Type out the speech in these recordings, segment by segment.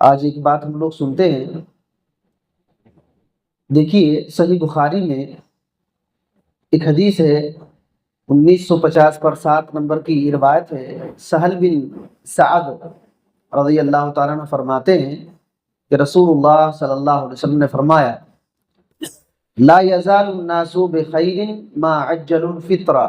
آج ایک بات ہم لوگ سنتے ہیں، دیکھیے صحیح بخاری میں ایک حدیث ہے 1950 پر 7 نمبر کی یہ روایت ہے۔ سہل بن سعد رضی اللہ تعالیٰ عنہ فرماتے ہیں کہ رسول اللہ صلی اللہ علیہ وسلم نے فرمایا لا یزال الناس بخیر ما عجل الفطرہ،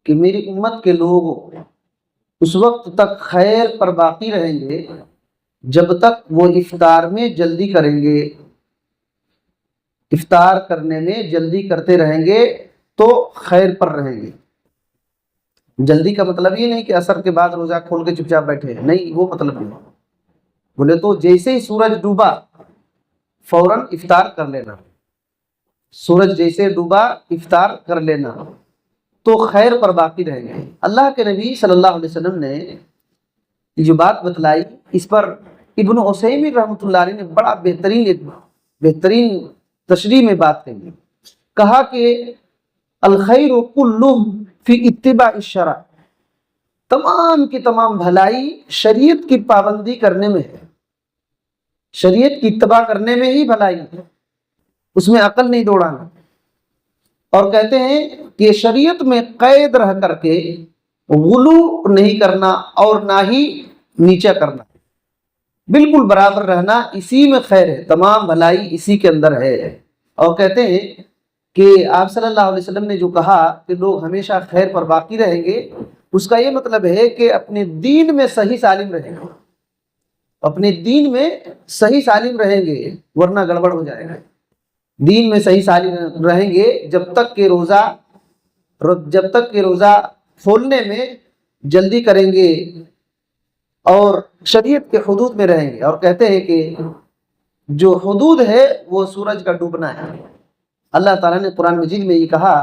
کہ میری امت کے لوگ اس وقت تک خیر پر باقی رہیں گے جب تک وہ افطار میں جلدی کریں گے، افطار کرنے میں جلدی کرتے رہیں گے تو خیر پر رہیں گے۔ جلدی کا مطلب یہ نہیں کہ عصر کے بعد روزہ کھول کے چپ چاپ بیٹھے، نہیں، وہ مطلب نہیں۔ بولے تو جیسے ہی سورج ڈوبا فوراً افطار کر لینا، سورج جیسے ڈوبا افطار کر لینا تو خیر پر باقی رہیں گے۔ اللہ کے نبی صلی اللہ علیہ وسلم نے جو بات بتلائی، اس پر ابن عثیمین رحمۃ اللہ علیہ نے بڑا بہترین تشریح میں بات کہی، کہا کہ الخیر کلہ فی اتباع الشرع، تمام کی تمام بھلائی شریعت کی پابندی کرنے میں ہے، شریعت کی اتباع کرنے میں ہی بھلائی ہے، اس میں عقل نہیں دوڑانا۔ اور کہتے ہیں کہ شریعت میں قید رہ کر کے غلو نہیں کرنا اور نہ ہی نیچا کرنا، بالکل برابر رہنا، اسی میں خیر ہے، تمام بھلائی اسی کے اندر ہے۔ اور کہتے ہیں کہ آپ صلی اللہ علیہ وسلم نے جو کہا کہ لوگ ہمیشہ خیر پر باقی رہیں گے، اس کا یہ مطلب ہے کہ اپنے دین میں صحیح سالم رہیں گے، اپنے دین میں صحیح سالم رہیں گے، ورنہ گڑبڑ ہو جائے گا۔ دین میں صحیح سالم رہیں گے جب تک کہ روزہ کھولنے میں جلدی کریں گے اور شریعت کے حدود میں رہیں گے۔ اور کہتے ہیں کہ جو حدود ہے وہ سورج کا ڈوبنا ہے۔ اللہ تعالیٰ نے قرآن مجید میں یہ کہا،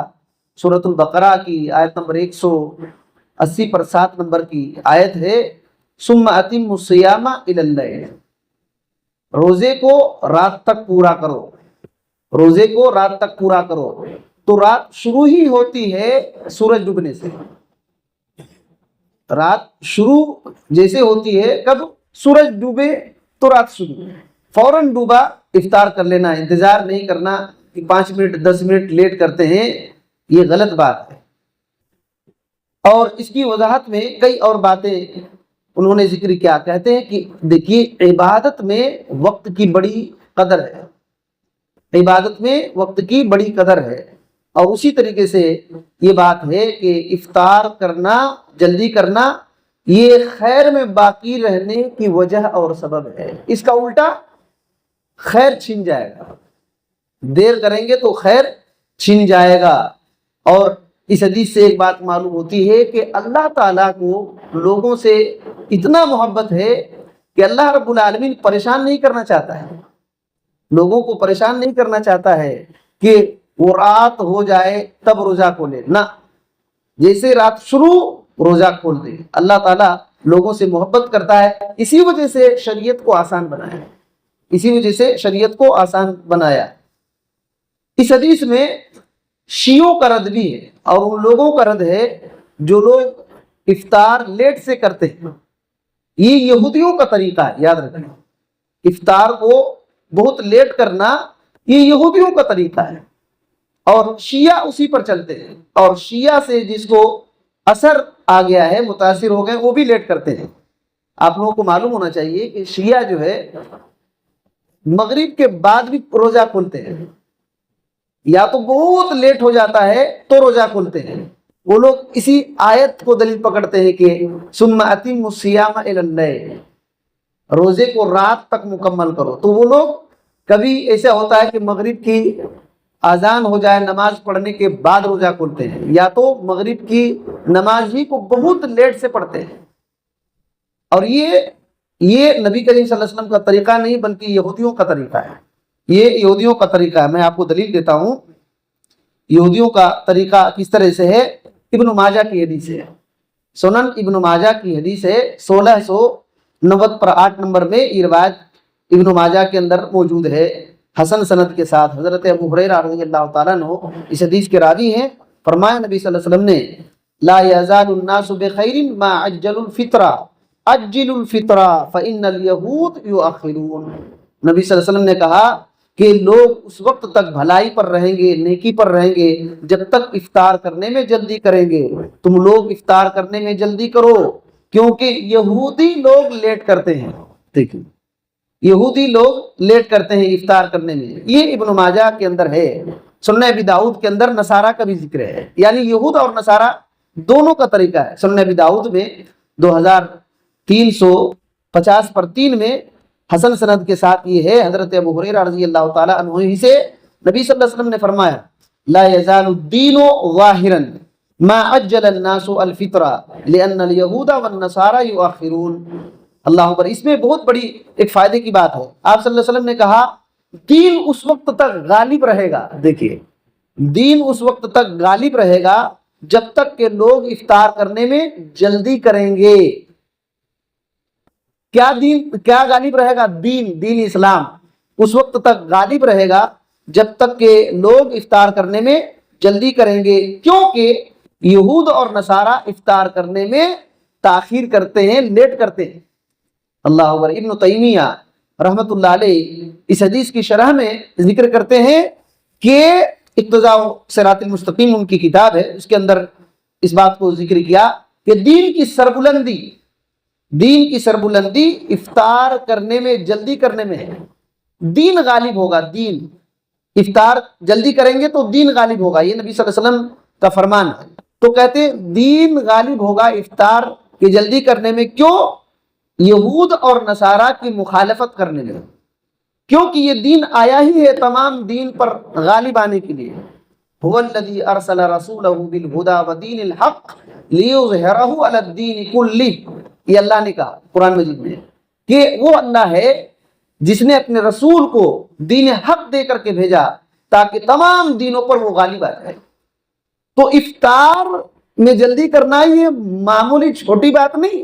سورۃ البقرہ کی آیت نمبر 180 پر 7 نمبر کی آیت ہے، ثم اتموا الصیام الی اللیل، روزے کو رات تک پورا کرو، روزے کو رات تک پورا کرو۔ تو رات شروع ہی ہوتی ہے سورج ڈوبنے سے، رات شروع جیسے ہوتی ہے، کب؟ سورج ڈوبے تو رات شروع، فوراً ڈوبا افطار کر لینا، انتظار نہیں کرنا کہ 5 منٹ 10 منٹ لیٹ کرتے ہیں، یہ غلط بات ہے۔ اور اس کی وضاحت میں کئی اور باتیں انہوں نے ذکر کیا، کہتے ہیں کہ دیکھیے عبادت میں وقت کی بڑی قدر ہے، عبادت میں وقت کی بڑی قدر ہے۔ اور اسی طریقے سے یہ بات ہے کہ افطار کرنا، جلدی کرنا، یہ خیر میں باقی رہنے کی وجہ اور سبب ہے۔ اس کا الٹا خیر چھن جائے گا، دیر کریں گے تو خیر چھن جائے گا۔ اور اس حدیث سے ایک بات معلوم ہوتی ہے کہ اللہ تعالیٰ کو لوگوں سے اتنا محبت ہے کہ اللہ رب العالمین پریشان نہیں کرنا چاہتا ہے، لوگوں کو پریشان نہیں کرنا چاہتا ہے کہ وہ رات ہو جائے تب روزہ کھولے، نہ، جیسے رات شروع روزہ کھول دے۔ اللہ تعالیٰ لوگوں سے محبت کرتا ہے، اسی وجہ سے شریعت کو آسان بنایا، اسی وجہ سے شریعت کو آسان بنایا۔ اس حدیث میں شیعوں کا رد بھی ہے، اور ان لوگوں کا رد ہے جو لوگ افطار لیٹ سے کرتے ہیں، یہ یہودیوں کا طریقہ ہے، یاد رکھیں، افطار کو بہت لیٹ کرنا یہ یہودیوں کا طریقہ ہے، اور شیعہ اسی پر چلتے ہیں، اور شیعہ سے جس کو اثر آ گیا ہے، متاثر ہو گئے، وہ بھی لیٹ کرتے ہیں۔ آپ لوگوں کو معلوم ہونا چاہیے کہ شیعہ جو ہے مغرب کے بعد بھی روزہ کھولتے ہیں، یا تو بہت لیٹ ہو جاتا ہے تو روزہ کھولتے ہیں۔ وہ لوگ اسی آیت کو دلیل پکڑتے ہیں کہ ثم اتموا الصیام الی اللیل، روزے کو رات تک مکمل کرو۔ تو وہ لوگ کبھی ایسا ہوتا ہے کہ مغرب کی اذان ہو جائے، نماز پڑھنے کے بعد روزہ کھولتے ہیں، یا تو مغرب کی نماز ہی کو بہت لیٹ سے پڑھتے ہیں۔ اور یہ نبی کریم صلی اللہ علیہ وسلم کا طریقہ نہیں، بلکہ یہودیوں کا طریقہ ہے، یہ یہودیوں کا طریقہ ہے۔ میں آپ کو دلیل دیتا ہوں یہودیوں کا طریقہ کس طرح سے ہے۔ ابن ماجہ کی حدیث ہے، سنن ابن ماجہ کی حدیث ہے 1690 پر 8 نمبر میں، یہ روایت ابن ماجہ کے اندر موجود ہے حسن سند کے ساتھ۔ حضرت ابو ہریرہ رضی اللہ تعالیٰ عنہ اس حدیث کے راوی ہیں، فرمایا نبی صلی اللہ علیہ وسلم نے لا یزال الناس بخیر ما عجل الفطرہ، اجلوا الفطرہ فإن اليہود یؤخرون، نبی صلی اللہ علیہ وسلم نے کہا کہ لوگ اس وقت تک بھلائی پر رہیں گے، نیکی پر رہیں گے جب تک افطار کرنے میں جلدی کریں گے۔ تم لوگ افطار کرنے میں جلدی کرو، کیونکہ یہودی لوگ لیٹ کرتے ہیں۔ دیکھیں، یہودی لوگ لیٹ کرتے ہیں افطار کرنے میں۔ یہ ابن ماجہ کے اندر ہے، سنن ابی داؤد کے اندر نصارہ کا بھی ذکر ہے، یعنی یہود اور نصارہ دونوں کا طریقہ ہے۔ سنن ابی داؤد میں 2350/3 میں حسن سند کے ساتھ یہ ہے، حضرت ابو ہریرہ رضی اللہ تعالی عنہ ہی سے نبی صلی اللہ علیہ وسلم نے فرمایا لا یزال الدین ظاہرا ما عجل الناس الفطرہ لان اليہود والنصارى یؤخرون۔ اللہ اکبر، اس میں بہت بڑی ایک فائدے کی بات ہے۔ آپ صلی اللہ علیہ وسلم نے کہا دین اس وقت تک غالب رہے گا، دیکھیے دین اس وقت تک غالب رہے گا جب تک کہ لوگ افطار کرنے میں جلدی کریں گے۔ کیا غالب رہے گا؟ دین اسلام اس وقت تک غالب رہے گا جب تک کہ لوگ افطار کرنے میں جلدی کریں گے، کیونکہ یہود اور نصارہ افطار کرنے میں تاخیر کرتے ہیں، لیٹ کرتے ہیں۔ اللہ اکبر، ابن تیمیہ رحمت اللہ علیہ اس حدیث کی شرح میں ذکر کرتے ہیں کہ اقتضاء صراط المستقیم ان کی کتاب ہے، اس کے اندر اس بات کو ذکر کیا کہ دین کی سربلندی افطار کرنے میں جلدی کرنے میں ہے۔ دین غالب ہوگا، دین افطار جلدی کریں گے تو دین غالب ہوگا، یہ نبی صلی اللہ علیہ وسلم کا فرمان ہے۔ تو کہتے ہیں دین غالب ہوگا افطار کی جلدی کرنے میں، کیوں؟ یہود اور نصارہ کی مخالفت کرنے میں، کیونکہ یہ دین آیا ہی ہے تمام دین پر غالب آنے کے لیے۔ هو الذی ارسل رسولہ بالہدی ودین الحق لیظہرہ علی الدین کلہ، یہ اللہ نے کہا قرآن مجید میں کہ وہ اللہ ہے جس نے اپنے رسول کو دین حق دے کر کے بھیجا تاکہ تمام دینوں پر وہ غالب آ جائے۔ تو افطار میں جلدی کرنا یہ معمولی چھوٹی بات نہیں،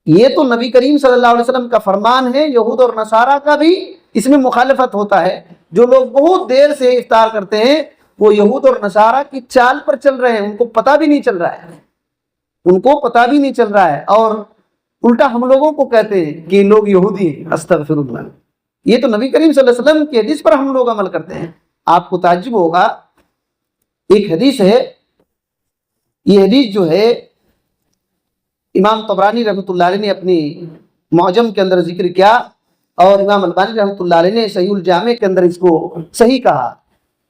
یہ تو نبی کریم صلی اللہ علیہ وسلم کا فرمان ہے۔ یہود اور نصارہ کا بھی اس میں مخالفت ہوتا ہے، جو لوگ بہت دیر سے افطار کرتے ہیں وہ یہود اور نصارہ کی چال پر چل رہے ہیں، ان کو پتہ بھی نہیں چل رہا ہے، اور الٹا ہم لوگوں کو کہتے ہیں کہ لوگ یہودی ہیں۔ استغفر اللہ، یہ تو نبی کریم صلی اللہ علیہ وسلم کی حدیث پر ہم لوگ عمل کرتے ہیں۔ آپ کو تعجب ہوگا، ایک حدیث ہے، یہ حدیث جو ہے امام طبرانی رحمۃ اللہ علیہ نے اپنی معجم کے اندر ذکر کیا، اور امام البانی رحمۃ اللہ علیہ نے صحیح الجامع کے اندر اس کو صحیح کہا۔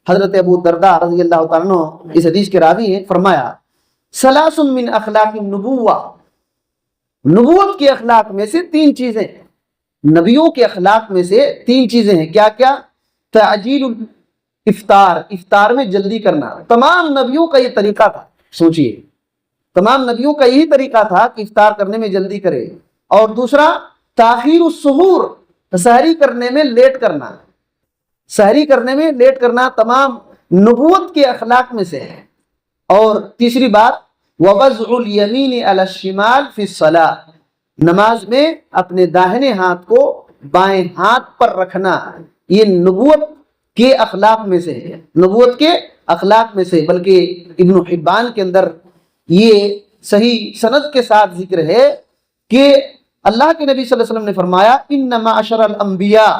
حضرت ابو درداء رضی اللہ تعالیٰ عنہ اس حدیث کے راوی ہیں، فرمایا ثلاث من اخلاق النبوہ، نبوت کے اخلاق میں سے 3 چیزیں، نبیوں کے اخلاق میں سے 3 چیزیں ہیں۔ کیا کیا؟ تعجیل الافطار، افطار میں جلدی کرنا۔ تمام نبیوں کا یہ طریقہ تھا، سوچئے تمام نبیوں کا یہی طریقہ تھا کہ افطار کرنے میں جلدی کرے۔ اور دوسرا تاخیر السحور، سحری کرنے میں لیٹ کرنا، سحری کرنے میں لیٹ کرنا تمام نبوت کے اخلاق میں سے ہے۔ اور تیسری بات وَوَضْعُ الْيَمِينِ عَلَى الشِّمَالِ فِي الصَّلَاةِ، نماز میں اپنے داہنے ہاتھ کو بائیں ہاتھ پر رکھنا، یہ نبوت کے اخلاق میں سے ہے، نبوت کے اخلاق میں سے۔ بلکہ ابن حبان کے اندر یہ صحیح سند کے ساتھ ذکر ہے کہ اللہ کے نبی صلی اللہ علیہ وسلم نے فرمایا ان معاشر الانبیاء،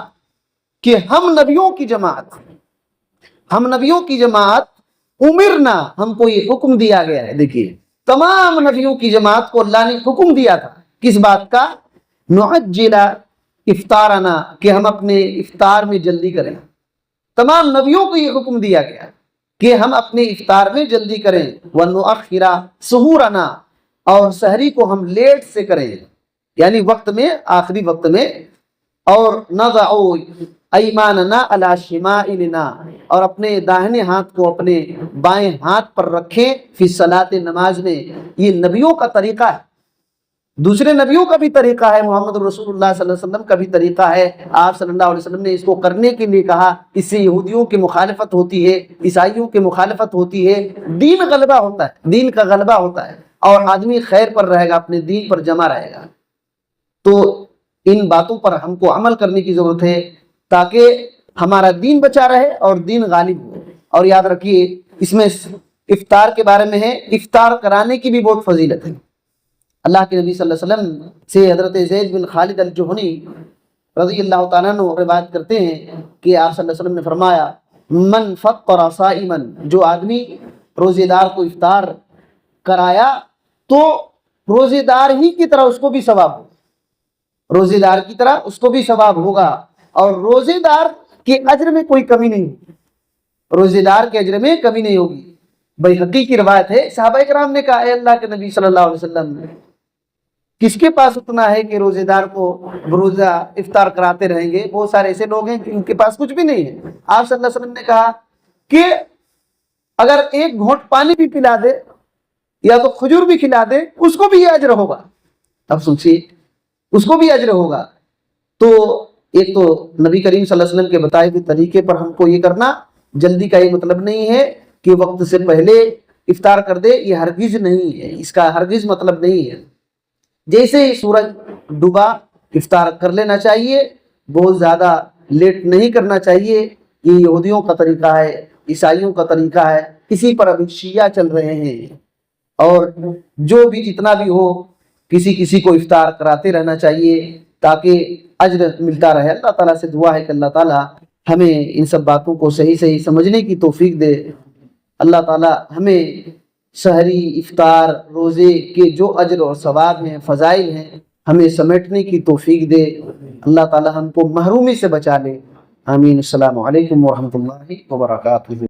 کہ ہم نبیوں کی جماعت امرنا، ہم کو یہ حکم دیا گیا ہے۔ دیکھیے تمام نبیوں کی جماعت کو اللہ نے حکم دیا تھا کس بات کا؟ نعجل افطارنا، کہ ہم اپنے افطار میں جلدی کریں۔ تمام نبیوں کو یہ حکم دیا گیا کہ ہم اپنے افطار میں جلدی کریں، وَنُؤَخِّرَ سُحُورَنَا، اور سحری کو ہم لیٹ سے کریں، یعنی وقت میں، آخری وقت میں۔ اور نَضَعُ أَيْمَانَنَا عَلَى شِمَائِلِنَا، اور اپنے داہنے ہاتھ کو اپنے بائیں ہاتھ پر رکھیں، فی الصلاۃ، نماز میں۔ یہ نبیوں کا طریقہ ہے، دوسرے نبیوں کا بھی طریقہ ہے، محمد رسول اللہ صلی اللہ علیہ وسلم کا بھی طریقہ ہے۔ آپ صلی اللہ علیہ وسلم نے اس کو کرنے کے لیے کہا، اس سے یہودیوں کی مخالفت ہوتی ہے، عیسائیوں کی مخالفت ہوتی ہے، دین غلبہ ہوتا ہے، دین کا غلبہ ہوتا ہے، اور آدمی خیر پر رہے گا، اپنے دین پر جمع رہے گا۔ تو ان باتوں پر ہم کو عمل کرنے کی ضرورت ہے تاکہ ہمارا دین بچا رہے اور دین غالب ہو۔ اور یاد رکھیے اس میں افطار کے بارے میں ہے، افطار کرانے کی بھی بہت فضیلت ہے۔ اللہ کے نبی صلی اللہ علیہ وسلم سے حضرت زید بن خالد الجہنی رضی اللہ تعالیٰ عنہ روایت کرتے ہیں کہ آپ صلی اللہ علیہ وسلم نے فرمایا من فطر صائما، جو آدمی روزے دار کو افطار کرایا تو روزے دار ہی کی طرح اس کو بھی ثواب ہوگا، روزے دار کی طرح اس کو بھی ثواب ہوگا، اور روزے دار کے اجر میں کوئی کمی نہیں ہوگی، روزے دار کے اجر میں کمی نہیں ہوگی۔ بیہقی کی روایت ہے، صحابہ کرام نے کہا اے اللہ کے نبی صلی اللہ علیہ وسلم کس کے پاس اتنا ہے کہ روزے دار کو روزہ افطار کراتے رہیں گے؟ بہت سارے ایسے لوگ ہیں کہ ان کے پاس کچھ بھی نہیں ہے۔ آپ صلی اللہ علیہ وسلم نے کہا کہ اگر ایک گھونٹ پانی بھی پلا دے یا تو کھجور بھی کھلا دے اس کو بھی یہ اجر ہوگا۔ اب سوچیے، اس کو بھی اجر ہوگا۔ تو ایک تو نبی کریم صلی اللہ علیہ وسلم کے بتائے ہوئے طریقے پر ہم کو یہ کرنا، جلدی کا یہ مطلب نہیں ہے کہ وقت سے پہلے افطار کر دے، یہ ہرگز نہیں ہے، اس کا ہرگز مطلب نہیں ہے۔ جیسے ہی سورج ڈوبا افطار کر لینا چاہیے، بہت زیادہ لیٹ نہیں کرنا چاہیے۔ یہ یہودیوں کا طریقہ ہے، عیسائیوں کا طریقہ ہے، اسی پر ابھی شیعہ چل رہے ہیں، اور جو بھی جتنا بھی ہو کسی کو افطار کراتے رہنا چاہیے تاکہ اجر ملتا رہے۔ اللہ تعالیٰ سے دعا ہے کہ اللہ تعالیٰ ہمیں ان سب باتوں کو صحیح سمجھنے کی توفیق دے۔ اللہ تعالیٰ ہمیں سحری، افطار، روزے کے جو اجر اور ثواب ہیں، فضائل ہیں، ہمیں سمیٹنے کی توفیق دے۔ اللہ تعالیٰ ہم کو محرومی سے بچا لے، آمین۔ السلام علیکم ورحمۃ اللہ وبرکاتہ۔